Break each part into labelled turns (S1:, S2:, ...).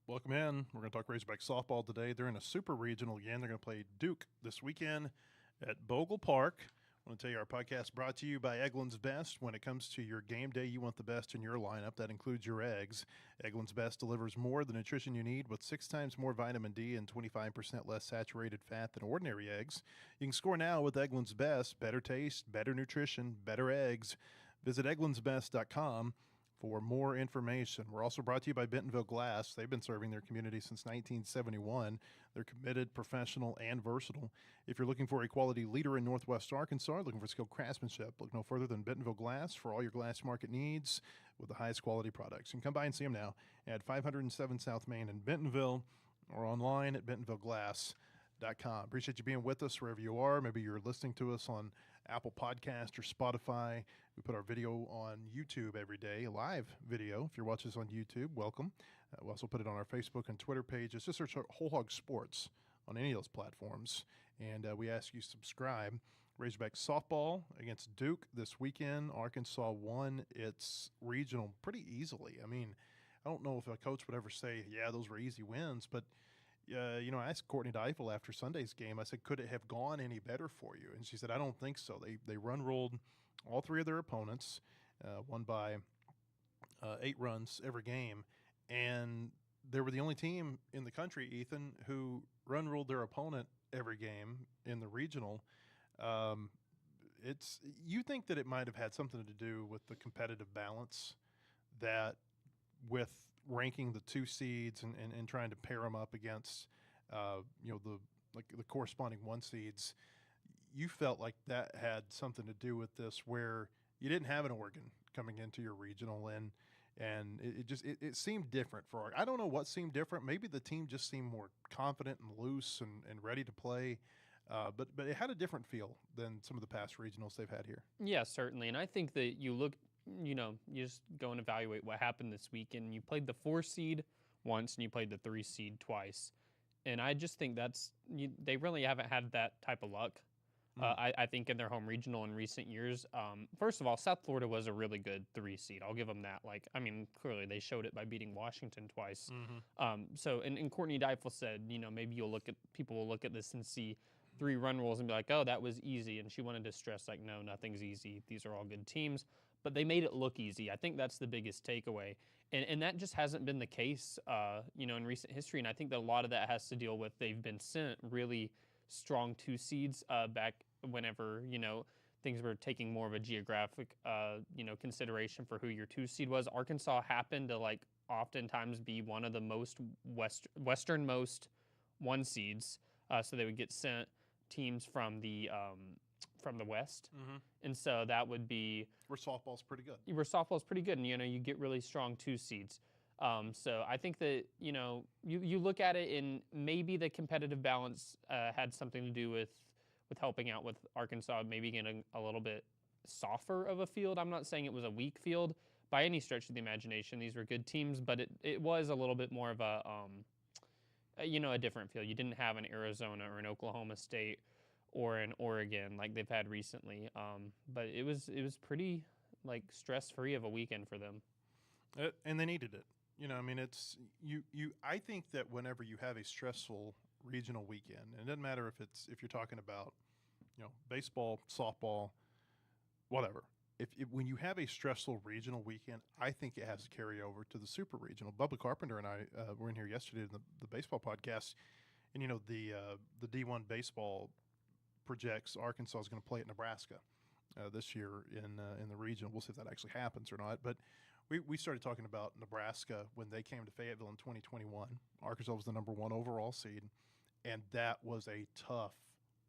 S1: Welcome in. We're going to talk Razorback softball today. They're in a super regional again. They're going to play Duke this weekend at Bogle Park. I want to tell you our podcast brought to you by Eggland's Best. When it comes to your game day, you want the best in your lineup. That includes your eggs. Eggland's Best delivers more of the nutrition you need with 6 times more vitamin D and 25% less saturated fat than ordinary eggs. You can score now with Eggland's Best. Better taste, better nutrition, better eggs. Visit egglandsbest.com for more information. We're also brought to you by Bentonville Glass. They've been serving their community since 1971. They're committed, professional, and versatile. If you're looking for a quality leader in Northwest Arkansas, looking for skilled craftsmanship, look no further than Bentonville Glass for all your glass market needs with the highest quality products. You can come by and see them now at 507 South Main in Bentonville or online at bentonvilleglass.com. Appreciate you being with us wherever you are. Maybe you're listening to us on Apple Podcast or Spotify. We put our video on YouTube every day, a live video. If you're watching us on YouTube, welcome. We also put it on our Facebook and Twitter pages. Just search Whole Hog Sports on any of those platforms. And we ask you subscribe. Razorback softball against Duke this weekend. Arkansas won its regional pretty easily. I mean, I don't know if a coach would ever say, yeah, those were easy wins, but I asked Courtney Deifel after Sunday's game, I said, could it have gone any better for you? And she said, I don't think so. They run-rolled all 3 of their opponents, won by 8 runs every game. And they were the only team in the country, Ethan, who run-ruled their opponent every game in the regional. You think that it might have had something to do with the competitive balance that with ranking the 2 seeds and trying to pair them up against, the corresponding 1 seeds, you felt like that had something to do with this, where you didn't have an Oregon coming into your regional, and it seemed different for Oregon. I don't know what seemed different. Maybe the team just seemed more confident and loose and ready to play. But it had a different feel than some of the past regionals they've had here.
S2: Yeah, certainly. And I think that you just go and evaluate what happened this weekend. You played the 4 seed once and you played the 3 seed twice. And I just think they really haven't had that type of luck. I think in their home regional in recent years. First of all, South Florida was a really good 3 seed. I'll give them that. Clearly they showed it by beating Washington twice. And Courtney Deifel said, maybe people will look at this and see 3 run rules and be like, oh, that was easy. And she wanted to stress, no, nothing's easy. These are all good teams. But they made it look easy. I think that's the biggest takeaway. And that just hasn't been the case, in recent history. And I think that a lot of that has to deal with they've been sent really strong 2 seeds back whenever, things were taking more of a geographic, consideration for who your 2 seed was. Arkansas happened to, oftentimes be one of the most westernmost 1 seeds. So they would get sent teams from the West. And so that would be
S1: Where softball's pretty good.
S2: And, you get really strong 2 seeds. So I think that, you look at it and maybe the competitive balance had something to do with helping out with Arkansas, maybe getting a little bit softer of a field. I'm not saying it was a weak field by any stretch of the imagination. These were good teams, but it was a little bit more of a different field. You didn't have an Arizona or an Oklahoma State or an Oregon like they've had recently. But it was pretty stress-free of a weekend for them.
S1: And they needed it. I think that whenever you have a stressful regional weekend, and it doesn't matter if you're talking about, baseball, softball, whatever. When you have a stressful regional weekend, I think it has to carry over to the super regional. Bubba Carpenter and I were in here yesterday in the baseball podcast, and the D1 baseball projects Arkansas is going to play at Nebraska this year in the regional. We'll see if that actually happens or not. But we started talking about Nebraska when they came to Fayetteville in 2021. Arkansas was the number 1 overall seed, and that was a tough,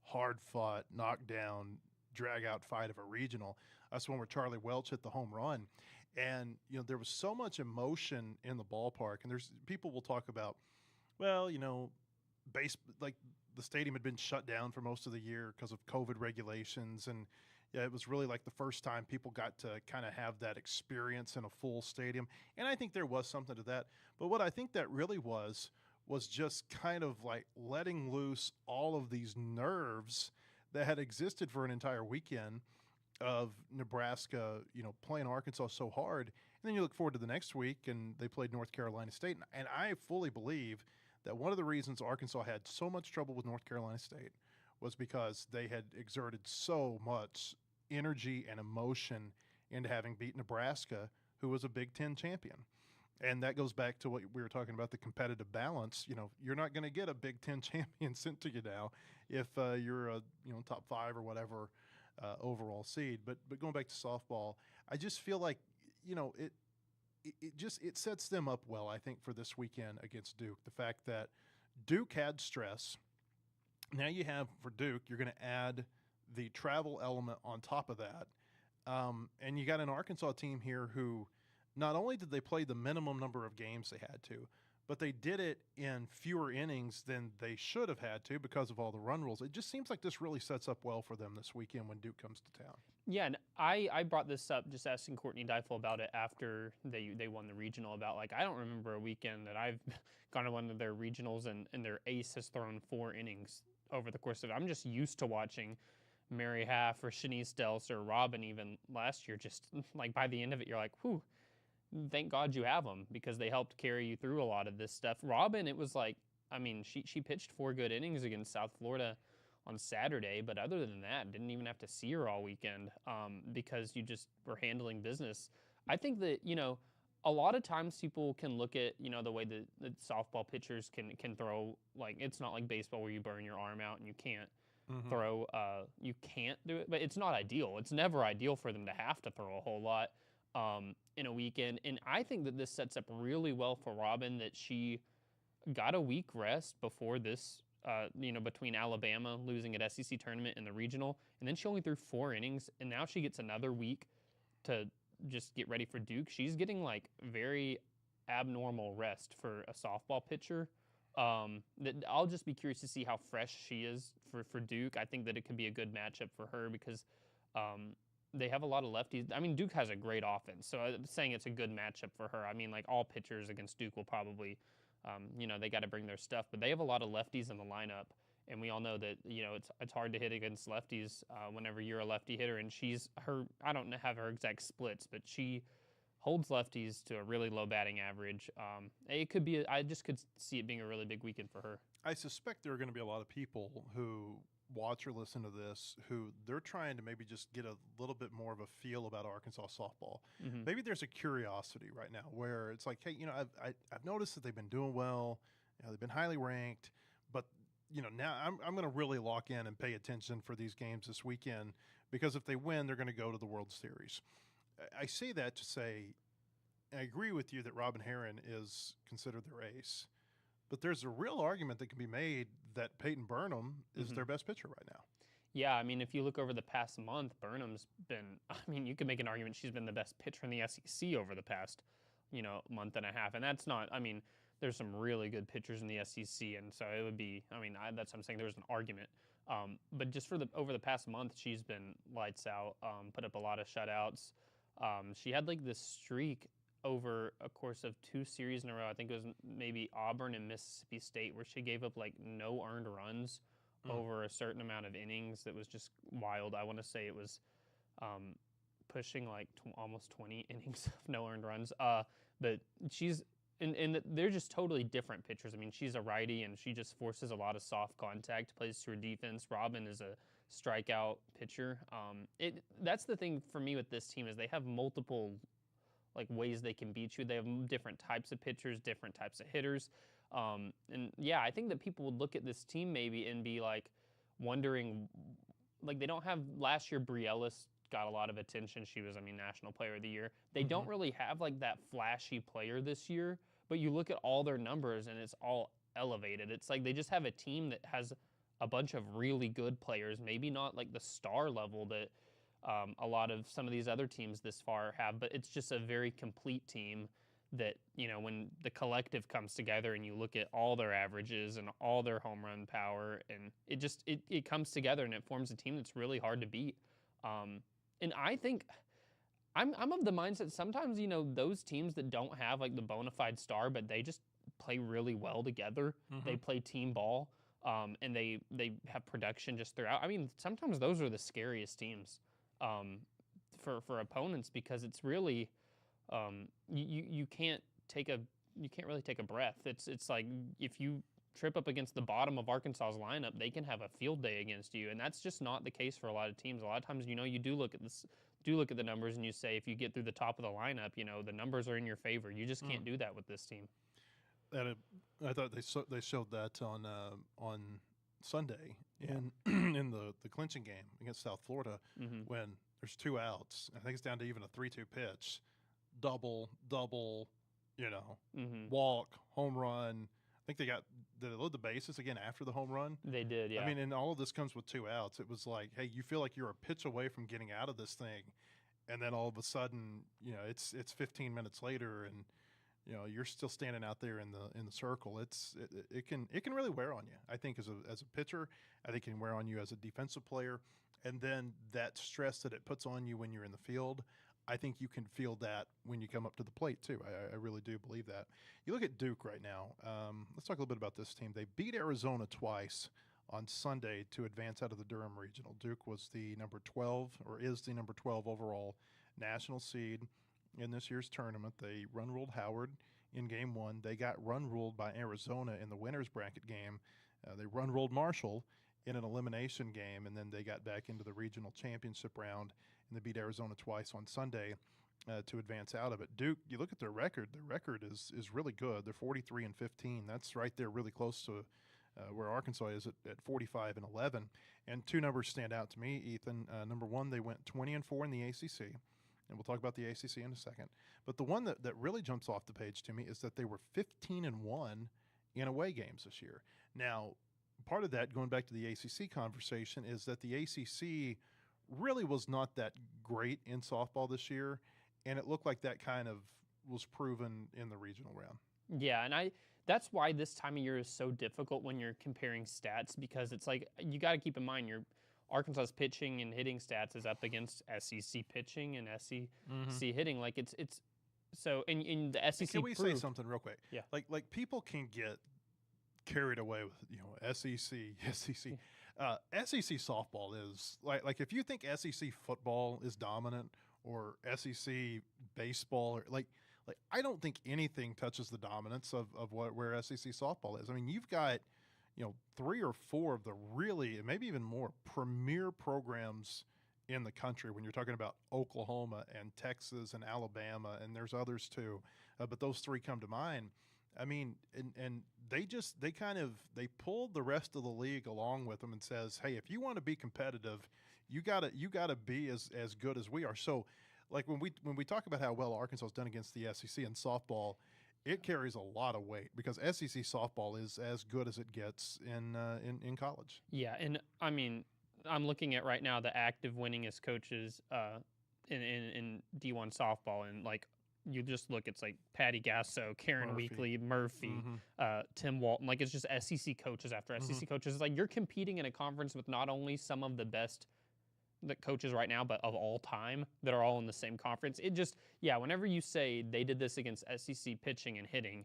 S1: hard-fought, knockdown, drag-out fight of a regional. That's one where Charlie Welch hit the home run. And, there was so much emotion in the ballpark. And people will talk about, well, the stadium had been shut down for most of the year because of COVID regulations. And it was really the first time people got to kind of have that experience in a full stadium. And I think there was something to that. But what I think that really was just kind of letting loose all of these nerves that had existed for an entire weekend of Nebraska, playing Arkansas so hard. then you look forward to the next week, and they played North Carolina State. And I fully believe that one of the reasons Arkansas had so much trouble with North Carolina State was because they had exerted so much energy and emotion into having beat Nebraska, who was a Big Ten champion. And that goes back to what we were talking about, the competitive balance. You're not going to get a Big Ten champion sent to you now if you're a top 5 or whatever overall seed. But going back to softball, I just feel like it sets them up well, I think, for this weekend against Duke. The fact that Duke had stress. Now you have, for Duke, you're going to add the travel element on top of that. And you got an Arkansas team here who not only did they play the minimum number of games they had to, but they did it in fewer innings than they should have had to because of all the run rules. It just seems like this really sets up well for them this weekend when Duke comes to town.
S2: Yeah, and I brought this up just asking Courtney Deifel about it after they won the regional, about, like, I don't remember a weekend that I've gone to one of their regionals and their ace has thrown 4 innings over the course of it. I'm just used to watching Mary Half or Shanice Dels or Robin even last year. Just like by the end of it, you're like, whew, thank God you have them, because they helped carry you through a lot of this stuff. Robin, it was like, I mean, she pitched 4 good innings against South Florida on Saturday, but other than that, didn't even have to see her all weekend because you just were handling business. I think that, a lot of times people can look at, the way that softball pitchers can throw. Like, it's not like baseball where you burn your arm out and you can't throw, you can't do it, but it's not ideal. It's never ideal for them to have to throw a whole lot in a weekend. And I think that this sets up really well for Robin, that she got a week rest before this, between Alabama losing at SEC tournament and the regional, and then she only threw 4 innings, and now she gets another week to just get ready for Duke. She's getting like very abnormal rest for a softball pitcher. I'll just be curious to see how fresh she is for Duke. I think that it could be a good matchup for her because they have a lot of lefties. I mean, Duke has a great offense, so I'm saying it's a good matchup for her. I mean, like, all pitchers against Duke will probably, they got to bring their stuff, but they have a lot of lefties in the lineup, and we all know that, it's hard to hit against lefties whenever you're a lefty hitter, and I don't have her exact splits, but she holds lefties to a really low batting average. It could be, I just could see it being a really big weekend for her.
S1: I suspect there are going to be a lot of people who watch or listen to this who they're trying to maybe just get a little bit more of a feel about Arkansas softball.
S2: Mm-hmm.
S1: Maybe there's a curiosity right now where it's like, hey, I've noticed that they've been doing well. They've been highly ranked, but now I'm going to really lock in and pay attention for these games this weekend, because if they win, they're going to go to the World Series. I say that to say, I agree with you that Robin Herron is considered their ace, but there's a real argument that can be made that Peyton Burnham is their best pitcher right now.
S2: Yeah, I mean, if you look over the past month, Burnham's been, you could make an argument she's been the best pitcher in the SEC over the past, month and a half. And that's not, there's some really good pitchers in the SEC. And so it would be, that's what I'm saying, there's an argument. But just over the past month, she's been lights out, put up a lot of shutouts. She had like this streak over a course of 2 series in a row. I think it was maybe Auburn and Mississippi State, where she gave up like no earned runs over a certain amount of innings. That was just wild. I want to say it was pushing like almost 20 innings of no earned runs. But she's and they're just totally different pitchers. She's a righty, and she just forces a lot of soft contact, plays to her defense. Robin is a strikeout pitcher. That's the thing for me with this team, is they have multiple like ways they can beat you. They have different types of pitchers, different types of hitters. And yeah, I think that people would look at this team maybe and be like wondering, like, they don't have, last year Briellis got a lot of attention. She was, National Player of the Year. They don't really have like that flashy player this year, but you look at all their numbers and it's all elevated. It's like they just have a team that has a bunch of really good players, maybe not like the star level that a lot of some of these other teams this far have, but it's just a very complete team that, when the collective comes together and you look at all their averages and all their home run power, and it comes together and it forms a team that's really hard to beat. And I think I'm of the mindset sometimes, those teams that don't have like the bona fide star, but they just play really well together. They play team ball, and they have production just throughout. Sometimes those are the scariest teams for opponents, because it's really you can't really take a breath. It's like if you trip up against the bottom of Arkansas's lineup, they can have a field day against you, and that's just not the case for a lot of teams. A lot of times, you do look at the numbers and you say if you get through the top of the lineup, the numbers are in your favor. You just can't do that with this team.
S1: And I thought they showed that on Sunday in in the clinching game against South Florida when there's 2 outs. I think it's down to even a 3-2 pitch, double, walk, home run. I think did they load the bases again after the home run?
S2: They did, yeah.
S1: I mean, and all of this comes with 2 outs. It was like, hey, you feel like you're a pitch away from getting out of this thing, and then all of a sudden, it's 15 minutes later, and you're still standing out there in the circle. It can really wear on you. I think as a pitcher, I think it can wear on you as a defensive player, and then that stress that it puts on you when you're in the field. I think you can feel that when you come up to the plate, too. I really do believe that. You look at Duke right now. Let's talk a little bit about this team. They beat Arizona twice on Sunday to advance out of the Durham Regional. Duke was the number 12, or is the number 12 overall national seed in this year's tournament. They run-ruled Howard in Game 1. They got run-ruled by Arizona in the winner's bracket game. They run-ruled Marshall in an elimination game, and then they got back into the regional championship round, and they beat Arizona twice on Sunday to advance out of it. Duke, you look at their record. Their record is really good. They're 43-15. That's right there, really close to where Arkansas is at 45-11. And 2 numbers stand out to me, Ethan. Number 1, they went 20-4 in the ACC, and we'll talk about the ACC in a second. But the one that really jumps off the page to me is that they were 15-1 in away games this year. Now, part of that, going back to the ACC conversation, is that the ACC really was not that great in softball this year, and it looked like that kind of was proven in the regional round.
S2: Yeah, and that's why this time of year is so difficult when you're comparing stats, because it's like you got to keep in mind your Arkansas's pitching and hitting stats is up against SEC pitching and SEC hitting. Like it's so in the SEC.
S1: Can we say something real quick?
S2: Yeah.
S1: Like people can get carried away with SEC. SEC softball is like if you think SEC football is dominant or SEC baseball or like I don't think anything touches the dominance of where SEC softball is. I mean, you've got 3 or 4 of the really, maybe even more, premier programs in the country when you're talking about Oklahoma and Texas and Alabama, and there's others too, but those 3 come to mind. I mean, and they pulled the rest of the league along with them and says, hey, if you want to be competitive, you gotta be as good as we are. So, like when we talk about how well Arkansas has done against the SEC in softball, it carries a lot of weight because SEC softball is as good as it gets in college.
S2: Yeah, and I mean, I'm looking at right now the active winningest coaches in D1 softball, and like you just look, it's like Patty Gasso, Karen Weekly, Murphy, Tim Walton. Like it's just SEC coaches after SEC coaches. It's like you're competing in a conference with not only some of the best coaches right now, but of all time that are all in the same conference. It just, whenever you say they did this against SEC pitching and hitting,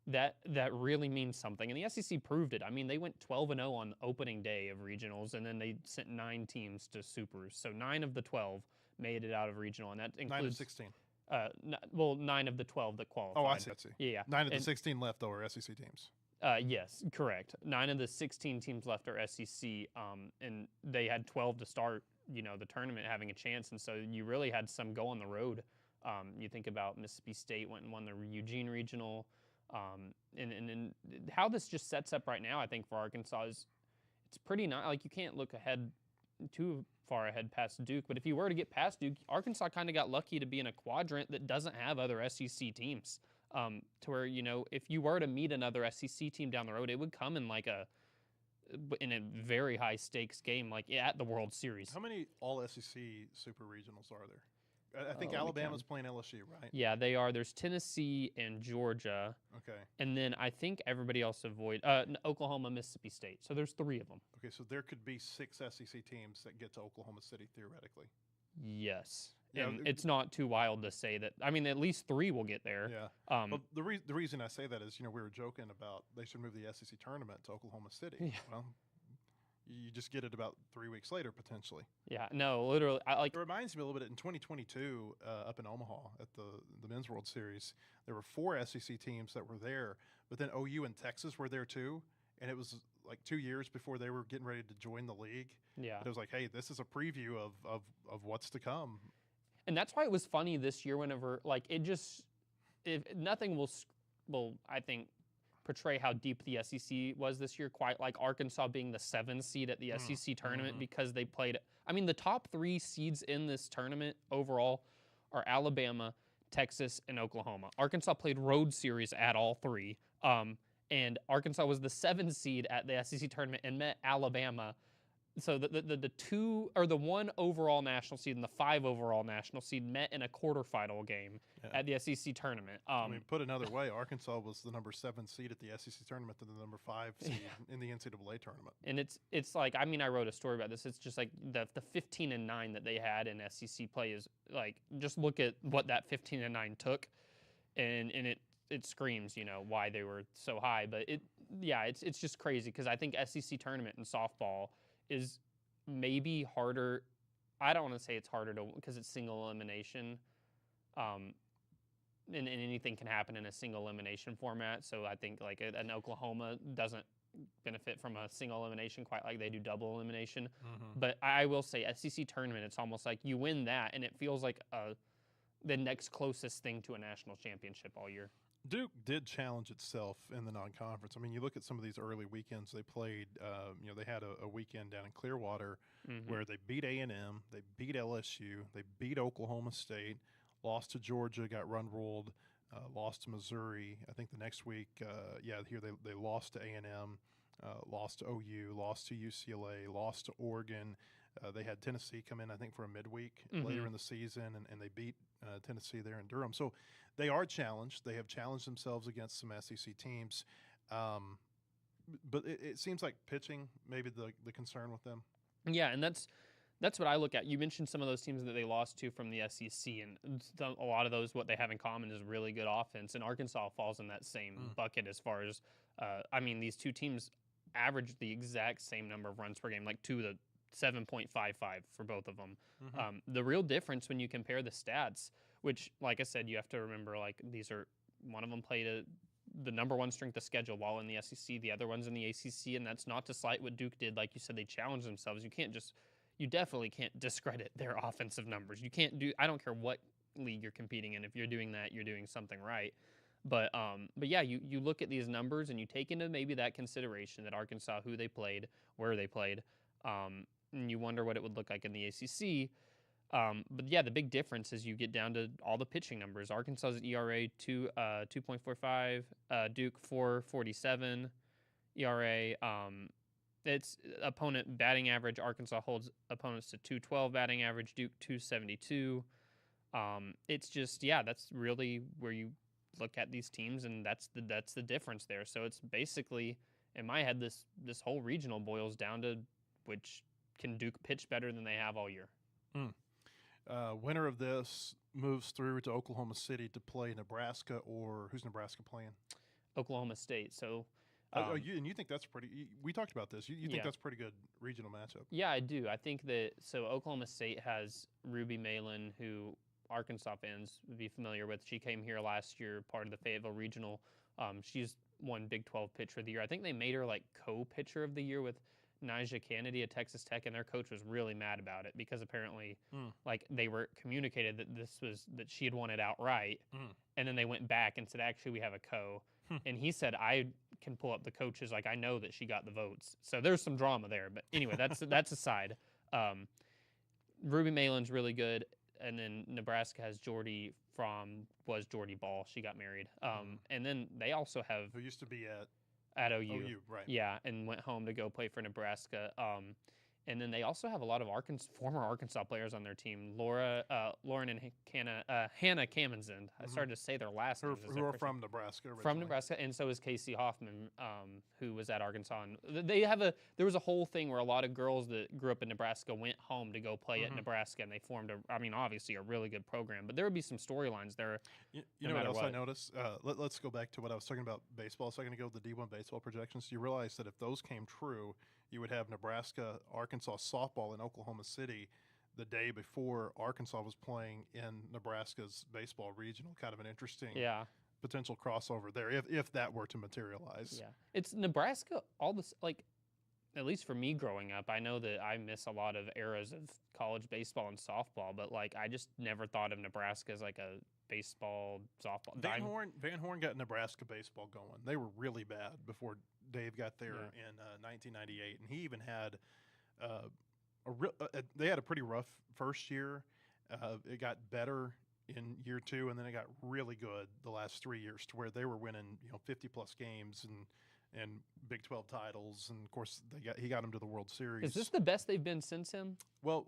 S2: that really means something. And the SEC proved it. I mean, they went 12-0 on opening day of regionals, and then they sent 9 teams to supers. So 9 of the 12 made it out of regional, and that includes
S1: 9 of 16.
S2: 9 of the 12 that qualified.
S1: Oh, I see.
S2: Yeah.
S1: 9 of the 16 leftover SEC teams.
S2: Yes, correct. 9 of the 16 teams left are SEC, and they had 12 to start, the tournament having a chance, and so you really had some go on the road. You think about Mississippi State went and won the Eugene Regional, and how this just sets up right now, I think, for Arkansas is it's pretty nice. Like you can't look ahead too far ahead past Duke, but if you were to get past Duke, Arkansas kind of got lucky to be in a quadrant that doesn't have other SEC teams. To where if you were to meet another SEC team down the road, it would come in in a very high stakes game, like at the World Series.
S1: How many all SEC super regionals are there? I think Alabama's playing LSU, right?
S2: Yeah, they are. There's Tennessee and Georgia.
S1: Okay.
S2: And then I think everybody else Oklahoma, Mississippi State. So there's 3 of them.
S1: Okay, so there could be 6 SEC teams that get to Oklahoma City theoretically.
S2: Yes. And it's not too wild to say that. I mean, at least 3 will get there.
S1: Yeah. Well, the reason I say that is, we were joking about they should move the SEC tournament to Oklahoma City.
S2: Yeah.
S1: Well, you just get it about 3 weeks later potentially.
S2: Yeah, no, literally,
S1: It reminds me a little bit in 2022 up in Omaha at the Men's World Series. There were 4 SEC teams that were there, but then OU and Texas were there too, and it was like 2 years before they were getting ready to join the league.
S2: Yeah.
S1: But it was like, hey, this is a preview of what's to come.
S2: And that's why it was funny this year whenever, like, if nothing will, I think, portray how deep the SEC was this year, quite like Arkansas being the 7th seed at the SEC tournament because they played. I mean, the top 3 seeds in this tournament overall are Alabama, Texas, and Oklahoma. Arkansas played road series at all 3. And Arkansas was the 7th seed at the SEC tournament and met Alabama. So the 2 or the 1 overall national seed and the 5 overall national seed met in a quarterfinal game at the SEC tournament.
S1: I mean, put another way, Arkansas was the number 7 seed at the SEC tournament and the number 5 seed in the NCAA tournament.
S2: And it's like, I mean, I wrote a story about this. It's just like the 15-9 that they had in SEC play is like, just look at what that 15-9 took, and it screams, why they were so high. But it's just crazy because I think SEC tournament in softball is maybe harder. I don't want to say it's harder because it's single elimination. And anything can happen in a single elimination format. So I think like an Oklahoma doesn't benefit from a single elimination quite like they do double elimination. But I will say SEC tournament, it's almost like you win that and it feels like the next closest thing to a national championship all year.
S1: Duke did challenge itself in the non-conference. I mean, you look at some of these early weekends they played. They had a weekend down in Clearwater where they beat A&M, they beat LSU, they beat Oklahoma State, lost to Georgia, got run-ruled, lost to Missouri. I think the next week, here they lost to A&M, lost to OU, lost to UCLA, lost to Oregon. They had Tennessee come in, I think, for a midweek later in the season, and they beat Tennessee there in Durham. So they are challenged. They have challenged themselves against some SEC teams. But it seems like pitching maybe the concern with them.
S2: Yeah, and that's what I look at. You mentioned some of those teams that they lost to from the SEC, and a lot of those, what they have in common is really good offense. And Arkansas falls in that same bucket as far as, these two teams average the exact same number of runs per game, like 7.55 for both of them. The real difference when you compare the stats, which, like I said, you have to remember, like one of them played the number 1 strength of schedule while in the SEC, the other one's in the ACC, and that's not to slight what Duke did. Like you said, they challenged themselves. You definitely can't discredit their offensive numbers. You can't I don't care what league you're competing in. If you're doing that, you're doing something right. But yeah, you look at these numbers and you take into maybe that consideration that Arkansas, who they played, where they played, and you wonder what it would look like in the ACC. But yeah, the big difference is you get down to all the pitching numbers. Arkansas's ERA 2.45, Duke 4.47 ERA. It's opponent batting average. Arkansas holds opponents to 212 batting average. Duke 272. It's just that's really where you look at these teams, and that's the difference there. So it's basically, in my head, this whole regional boils down to which can Duke pitch better than they have all year.
S1: Winner of this moves through to Oklahoma City to play Nebraska, or who's Nebraska playing?
S2: Oklahoma State. So,
S1: you think that's pretty? We talked about this. You think that's a pretty good regional matchup?
S2: Yeah, I do. I think that Oklahoma State has Ruby Malin, who Arkansas fans would be familiar with. She came here last year, part of the Fayetteville Regional. She's won Big 12 Pitcher of the Year. I think they made her like co-pitcher of the year with Nija Kennedy at Texas Tech, and their coach was really mad about it because apparently like they were communicated that she had won it outright, and then they went back and said, actually, we have a co. And he said, I can pull up the coaches, like I know that she got the votes. So there's some drama there. But anyway, that's aside. Ruby Malin's really good, and then Nebraska has Jordy Ball. She got married. And then they also have
S1: who used to be
S2: at OU.
S1: OU, right?
S2: Yeah, and went home to go play for Nebraska. And then they also have a lot of former Arkansas players on their team. Lauren and Hannah Kamenzend. I started to say their last names.
S1: Who are from Nebraska originally.
S2: From Nebraska, and so is Casey Hoffman, who was at Arkansas. And there was a whole thing where a lot of girls that grew up in Nebraska went home to go play at Nebraska, and they formed obviously a really good program. But there would be some storylines there.
S1: You know what else I noticed? Let's go back to what I was talking about baseball a second ago, the D1 baseball projections. You realize that if those came true, you would have Nebraska, Arkansas softball in Oklahoma City the day before Arkansas was playing in Nebraska's baseball regional. Kind of an interesting
S2: Yeah.
S1: potential crossover there if that were to materialize.
S2: Yeah. It's Nebraska, all this, like, at least for me growing up, I know that I miss a lot of eras of college baseball and softball, but like I just never thought of Nebraska as like a baseball, softball.
S1: Van Horn got Nebraska baseball going. They were really bad before Dave got there
S2: Yeah.
S1: in 1998, and he even had they had a pretty rough first year. It got better in year 2, and then it got really good the last 3 years to where they were winning 50 plus games and Big 12 titles, and of course he got them to the World Series.
S2: Is this the best they've been since him?
S1: Well,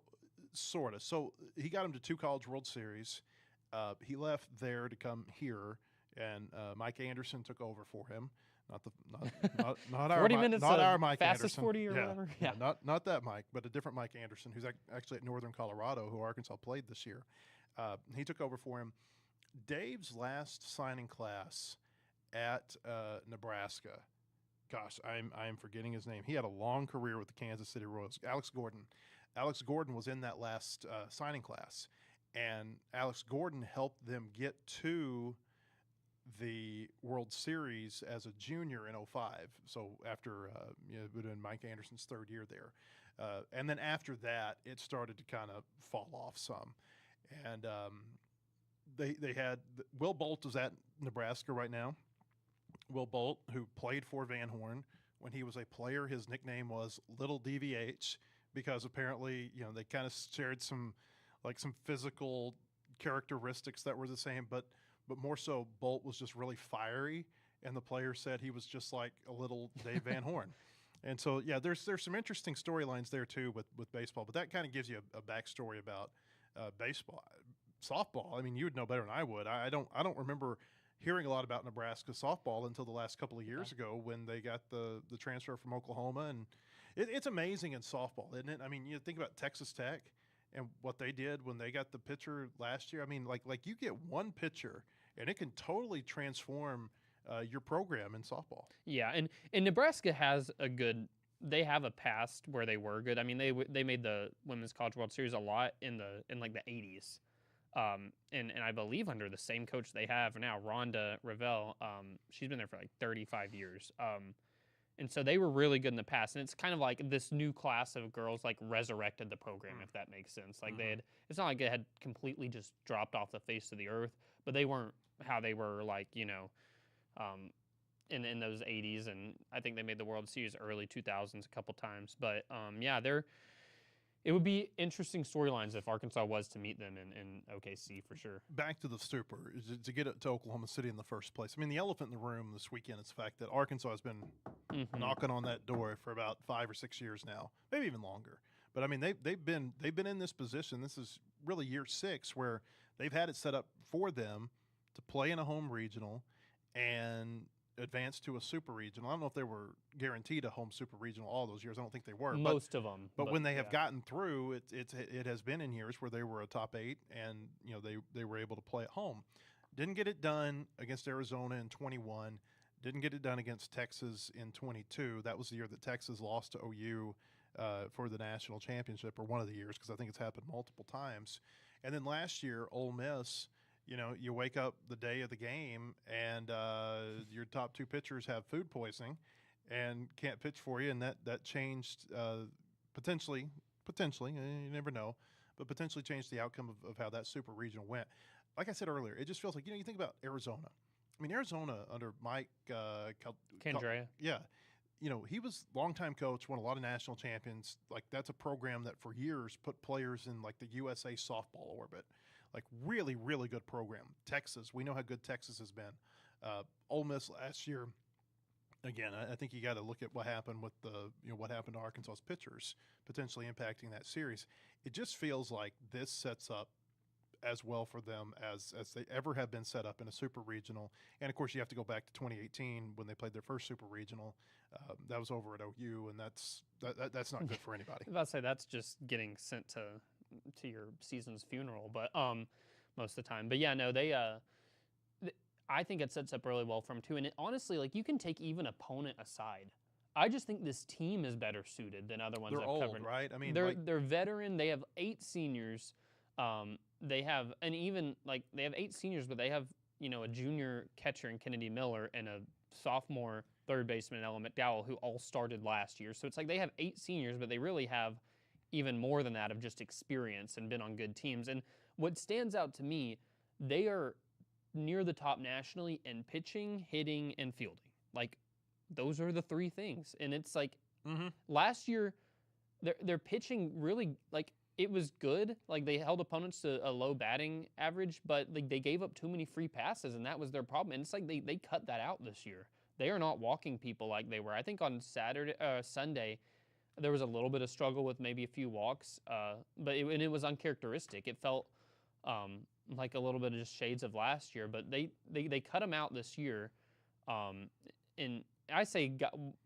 S1: sort of. So he got him to 2 College World Series. He left there to come here, and Mike Anderson took over for him. Not our
S2: 40 minutes
S1: not
S2: of
S1: our Mike
S2: fastest
S1: Anderson.
S2: 40 or whatever.
S1: Yeah, not that Mike, but a different Mike Anderson, who's actually at Northern Colorado, who Arkansas played this year. He took over for him. Dave's last signing class at Nebraska. Gosh, I am forgetting his name. He had a long career with the Kansas City Royals. Alex Gordon. Alex Gordon was in that last signing class, and Alex Gordon helped them get to the World Series as a junior in 05. So after it would have been Mike Anderson's 3rd year there. And then after that, it started to kind of fall off some. And they had Will Bolt is at Nebraska right now. Will Bolt, who played for Van Horn when he was a player, his nickname was Little DVH because apparently they kind of shared some physical characteristics that were the same, but more so Bolt was just really fiery, and the players said he was just like a little Dave Van Horn. And so there's some interesting storylines there too with baseball, but that kind of gives you a backstory about baseball. Softball, I mean, you would know better than I would. I don't remember hearing a lot about Nebraska softball until the last couple of years ago when they got the transfer from Oklahoma, and it's amazing in softball, isn't it? I mean, you think about Texas Tech and what they did when they got the pitcher last year. I mean, like you get one pitcher and it can totally transform your program in softball.
S2: Yeah, and Nebraska has they have a past where they were good. I mean, they made the Women's College World Series a lot in like the 80s. And I believe under the same coach they have now, Rhonda Revelle, she's been there for like 35 years. And so they were really good in the past. And it's kind of like this new class of girls like resurrected the program, if that makes sense. Like it's not like it had completely just dropped off the face of the earth, but they weren't how they were like, in those 80s. And I think they made the World Series early 2000s a couple times. But it would be interesting storylines if Arkansas was to meet them in OKC for sure.
S1: Back to the stupor, to get it to Oklahoma City in the first place. I mean, the elephant in the room this weekend is the fact that Arkansas has been knocking on that door for about 5 or 6 years now, maybe even longer. But I mean, they've been in this position. This is really year 6 where they've had it set up for them to play in a home regional and advance to a super regional. I don't know if they were guaranteed a home super regional all those years. I don't think they were.
S2: Most of them.
S1: But when they have gotten through, it has been in years where they were a top 8 and they were able to play at home. Didn't get it done against Arizona in 21. Didn't get it done against Texas in 22. That was the year that Texas lost to OU for the national championship, or one of the years, because I think it's happened multiple times. And then last year, Ole Miss. You wake up the day of the game and your top 2 pitchers have food poisoning and can't pitch for you, and that changed potentially, you never know, but potentially changed the outcome of how that super regional went. Like I said earlier, it just feels like, you think about Arizona. I mean, Arizona under Mike
S2: Candrea.
S1: Yeah. He was longtime coach, won a lot of national champions. Like, that's a program that for years put players in like the USA softball orbit. Like, really, really good program. Texas, we know how good Texas has been. Ole Miss last year, again, I think you got to look at what happened with what happened to Arkansas's pitchers, potentially impacting that series. It just feels like this sets up as well for them as they ever have been set up in a super regional. And of course, you have to go back to 2018 when they played their first super regional. That was over at OU, and that's not good for anybody.
S2: I was about to say that's just getting sent to your season's funeral, but most of the time. But yeah, no, I think it sets up really well for them too. And honestly, like, you can take even opponent aside. I just think this team is better suited than other ones
S1: They're
S2: I've
S1: old,
S2: covered.
S1: right? I mean,
S2: They're veteran. They have 8 seniors. They have they have 8 seniors, but they have a junior catcher in Kennedy Miller and a sophomore third baseman Ella McDowell who all started last year. So it's like they have 8 seniors, but they really have even more than that of just experience and been on good teams. And what stands out to me, they are near the top nationally in pitching, hitting, and fielding. Like, those are the 3 things. And it's like last year, their pitching really, like, it was good. Like, they held opponents to a low batting average, but like they gave up too many free passes, and that was their problem. And it's like they cut that out this year. They are not walking people like they were. I think on Sunday, there was a little bit of struggle with maybe a few walks, but it was uncharacteristic. It felt like a little bit of just shades of last year, but they cut them out this year. And I say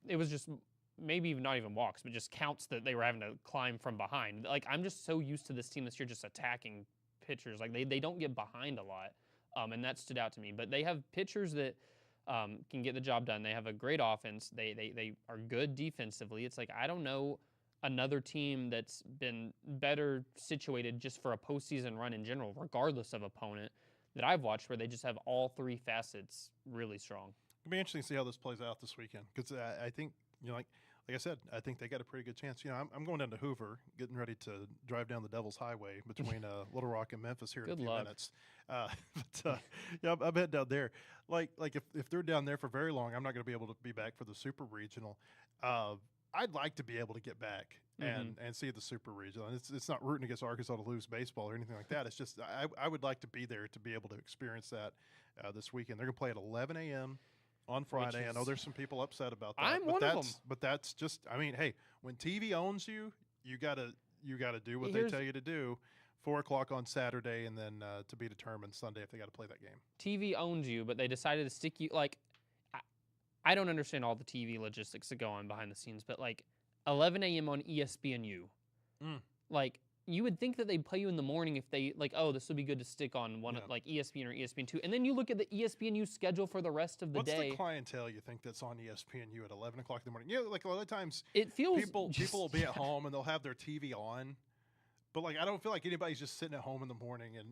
S2: it was just maybe even not even walks, but just counts that they were having to climb from behind. Like, I'm just so used to this team this year just attacking pitchers. Like, they don't get behind a lot, and that stood out to me. But they have pitchers that can get the job done. They have a great offense. They are good defensively. It's like, I don't know another team that's been better situated just for a postseason run in general, regardless of opponent, that I've watched where they just have all 3 facets really strong.
S1: It'll be interesting to see how this plays out this weekend because I think, like I said, I think they got a pretty good chance. I'm going down to Hoover, getting ready to drive down the Devil's Highway between Little Rock and Memphis here in a few minutes. I'm heading down there. Like if they're down there for very long, I'm not going to be able to be back for the Super Regional. I'd like to be able to get back and see the Super Regional. And it's not rooting against Arkansas to lose baseball or anything like that. It's just I would like to be there to be able to experience that this weekend. They're going to play at 11 a.m. on Friday. I know there's some people upset about that.
S2: I'm one of them.
S1: But that's just, I mean, hey, when TV owns you, you gotta do what they tell you to do. 4 o'clock on Saturday, and then to be determined Sunday if they got to play that game.
S2: TV owns you, but they decided to stick you like. I don't understand all the TV logistics that go on behind the scenes, but like 11 a.m. on ESPNU, like. You would think that they'd play you in the morning if they, like, oh, this would be good to stick on one like ESPN or ESPN2. And then you look at the ESPNU schedule for the rest of the day.
S1: What's the clientele you think that's on ESPNU at 11 o'clock in the morning? Like a lot of times
S2: it feels
S1: people will be at home and they'll have their TV on. But, like, I don't feel like anybody's just sitting at home in the morning and,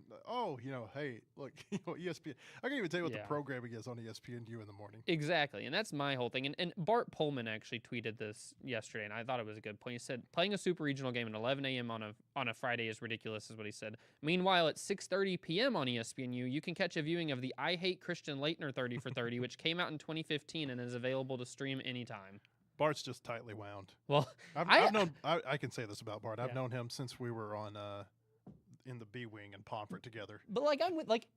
S1: hey, look, ESPN. I can't even tell you what the programming is on ESPNU in the morning.
S2: Exactly, and that's my whole thing. And Bart Pullman actually tweeted this yesterday, and I thought it was a good point. He said, playing a super regional game at 11 a.m. on a Friday is ridiculous, is what he said. Meanwhile, at 6:30 p.m. on ESPNU, you can catch a viewing of the I Hate Christian Leitner 30 for 30, which came out in 2015 and is available to stream anytime.
S1: Bart's just tightly wound.
S2: Well,
S1: I can say this about Bart. I've known him since we were on in the B wing and Pomfret together.
S2: But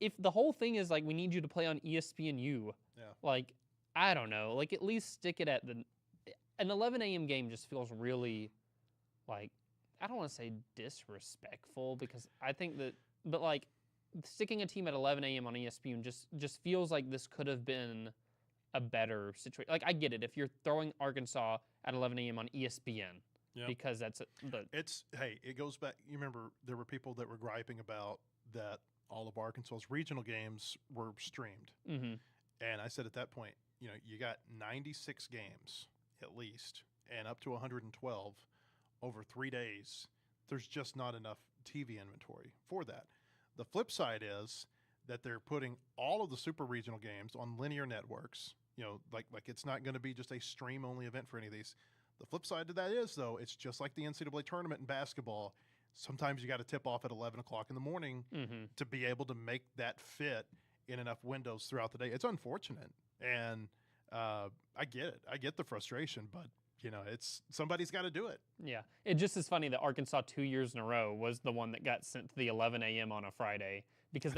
S2: if the whole thing is like we need you to play on ESPNU, like I don't know, like at least stick it at an 11 a.m. game just feels really like I don't want to say disrespectful because I think that, but like sticking a team at 11 a.m. on ESPN just feels like this could have been a better situation. Like, I get it if you're throwing Arkansas at 11 a.m. on ESPN because that's
S1: it goes back. You remember there were people that were griping about that all of Arkansas's regional games were streamed. And I said at that point, you got 96 games at least and up to 112 over 3 days. There's just not enough TV inventory for that. The flip side is that they're putting all of the super regional games on linear networks. Like it's not going to be just a stream-only event for any of these. The flip side to that is, though, it's just like the NCAA tournament in basketball. Sometimes you got to tip off at 11 o'clock in the morning to be able to make that fit in enough windows throughout the day. It's unfortunate, and I get it. I get the frustration, but it's somebody's got to do it.
S2: Yeah, it just is funny that Arkansas 2 years in a row was the one that got sent to the 11 a.m. on a Friday. Because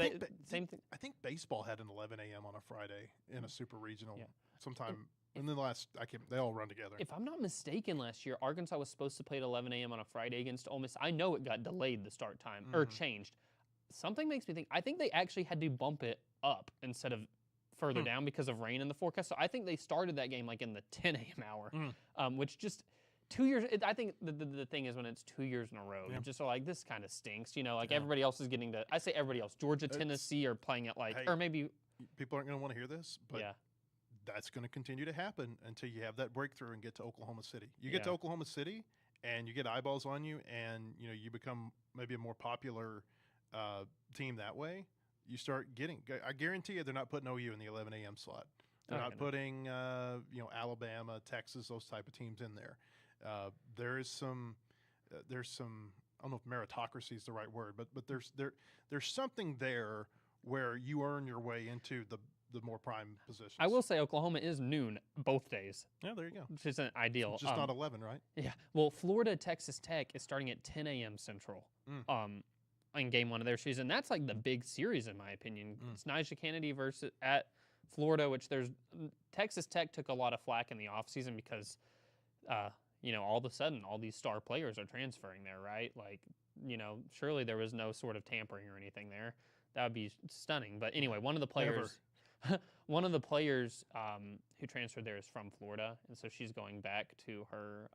S2: same thing.
S1: I think baseball had an 11 a.m. on a Friday in a super regional sometime in the last. They all run together.
S2: If I'm not mistaken, last year Arkansas was supposed to play at 11 a.m. on a Friday against Ole Miss. I know it got delayed the start time or changed. Something makes me think. I think they actually had to bump it up instead of further down because of rain in the forecast. So I think they started that game like in the 10 a.m. hour, which just. 2 years. I think the thing is when it's 2 years in a row, you just are like, this kind of stinks. Everybody else is getting to. I say everybody else. Georgia, Tennessee are playing it like, or maybe
S1: people aren't going to want to hear this, but that's going to continue to happen until you have that breakthrough and get to Oklahoma City. You get to Oklahoma City and you get eyeballs on you, and you become maybe a more popular team that way. You start getting. I guarantee you, they're not putting OU in the 11 a.m. slot. They're not putting Alabama, Texas, those type of teams in there. There's some. I don't know if meritocracy is the right word, but there's something there where you earn your way into the more prime positions.
S2: I will say Oklahoma is noon both days.
S1: Yeah, there you go.
S2: Which isn't ideal.
S1: It's just not 11, right?
S2: Yeah. Well, Florida Texas Tech is starting at 10 a.m. Central. In game one of their season. That's like the big series in my opinion. It's Nyjah Kennedy versus at Florida, which Texas Tech took a lot of flack in the offseason because all of a sudden all these star players are transferring there, right? Like, surely there was no sort of tampering or anything there. That would be stunning. But anyway, one of the players who transferred there is from Florida, and so she's going back to her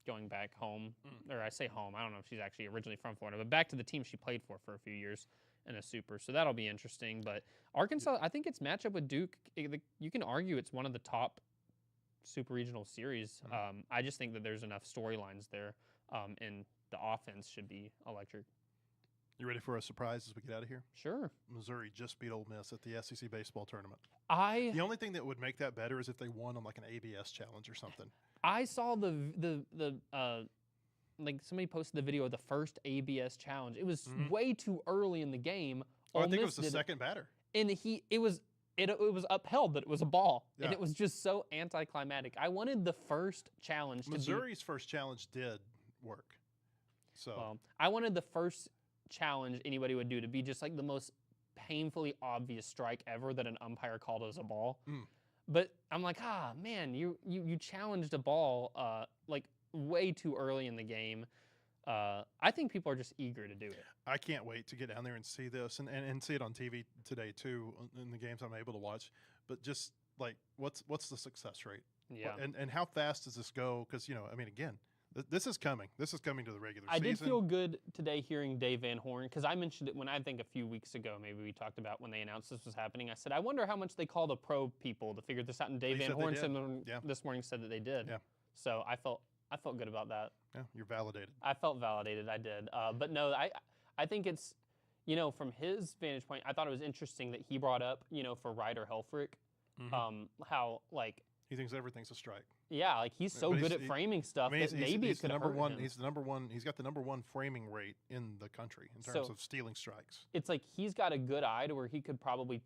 S2: going back home, or I say home, I don't know if she's actually originally from Florida, but back to the team she played for a few years in a super. So that'll be interesting. But Arkansas, I think its matchup with Duke, you can argue it's one of the top super regional series. I just think that there's enough storylines there, and the offense should be electric.
S1: You ready for a surprise as we get out of here?
S2: Sure.
S1: Missouri just beat Ole Miss at the SEC baseball tournament.
S2: The
S1: only thing that would make that better is if they won on like an ABS challenge or something.
S2: I saw like somebody posted the video of the first ABS challenge. It was way too early in the game.
S1: I think it was the second batter.
S2: And it was upheld that it was a ball. Yeah. And it was just so anticlimactic. I wanted the first challenge
S1: Missouri's first challenge did work. So
S2: I wanted the first challenge anybody would do to be just like the most painfully obvious strike ever that an umpire called as a ball. But I'm like, man, you challenged a ball like way too early in the game. I think people are just eager to do it.
S1: I can't wait to get down there and see this and see it on TV today too in the games I'm able to watch. But just like what's the success rate?
S2: Yeah.
S1: And how fast does this go? Because again, this is coming. This is coming to the regular season.
S2: I did feel good today hearing Dave Van Horn, because I mentioned it when I think a few weeks ago, maybe we talked about when they announced this was happening. I said, I wonder how much they call the pro people to figure this out. And Dave Van Horn this morning said that they did.
S1: Yeah.
S2: So I felt good about that.
S1: Yeah, you're validated.
S2: I felt validated. I did. But no, I think it's, from his vantage point, I thought it was interesting that he brought up, for Ryder Helfrich, how like
S1: he thinks everything's a strike.
S2: Yeah, like he's so good at framing stuff that maybe it could hurt him.
S1: He's the number one. He's got the number one framing rate in the country in terms of stealing strikes.
S2: It's like he's got a good eye to where he could probably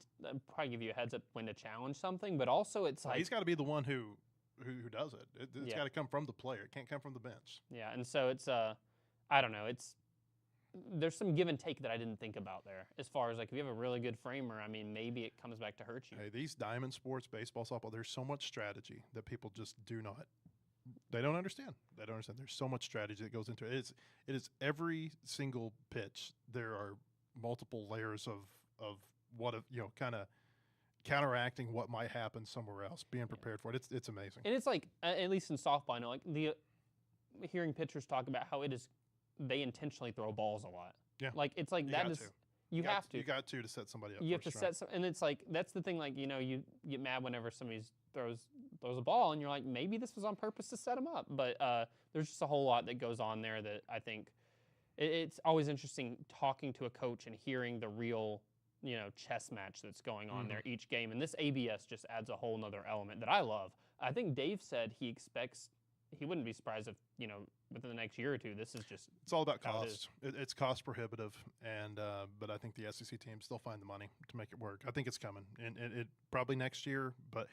S2: give you a heads up when to challenge something, but also it's like
S1: he's got to be the one who does it. It's got to come from the player. It can't come from the bench.
S2: Yeah, and so it's I don't know. There's some give and take that I didn't think about there. As far as like if you have a really good framer, I mean, maybe it comes back to hurt you.
S1: Hey, these diamond sports, baseball, softball, there's so much strategy that people just they don't understand. They don't understand. There's so much strategy that goes into it. It is every single pitch. There are multiple layers of what kind of counteracting what might happen somewhere else, being prepared for it. It's amazing.
S2: And it's like, at least in softball, I know, like hearing pitchers talk about how they intentionally throw balls a lot.
S1: Yeah.
S2: Like it's like you have to.
S1: You got to set somebody up.
S2: You have to set some, and it's like that's the thing. Like you get mad whenever somebody throws a ball, and you're like, maybe this was on purpose to set them up. But there's just a whole lot that goes on there that I think it's always interesting talking to a coach and hearing the real chess match that's going on there each game. And this ABS just adds a whole nother element that I love. I think Dave said he wouldn't be surprised if within the next year or two, this is just
S1: it's all about cost. It's cost prohibitive, and but I think the SEC teams still find the money to make it work. I think it's coming, and it probably next year, but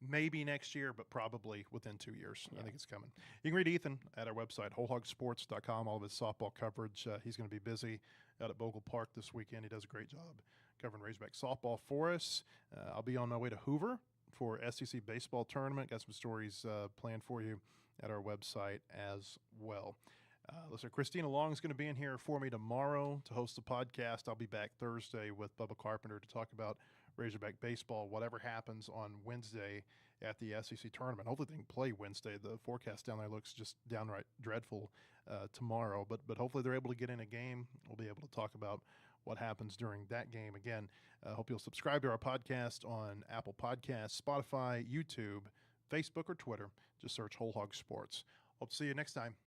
S1: maybe next year, but probably within 2 years. Yeah. I think it's coming. You can read Ethan at our website, wholehogsports.com, all of his softball coverage. He's going to be busy out at Bogle Park this weekend. He does a great job covering Razorback softball for us. I'll be on my way to Hoover for SEC baseball tournament. Got some stories planned for you at our website as well. Listen, Christina Long is going to be in here for me tomorrow to host the podcast. I'll be back Thursday with Bubba Carpenter to talk about Razorback baseball, whatever happens on Wednesday at the SEC tournament. Hopefully they can play Wednesday. The forecast down there looks just downright dreadful tomorrow, but hopefully they're able to get in a game. We'll be able to talk about what happens during that game. Again, I hope you'll subscribe to our podcast on Apple Podcasts, Spotify, YouTube, Facebook, or Twitter. Just search Whole Hog Sports. Hope to see you next time.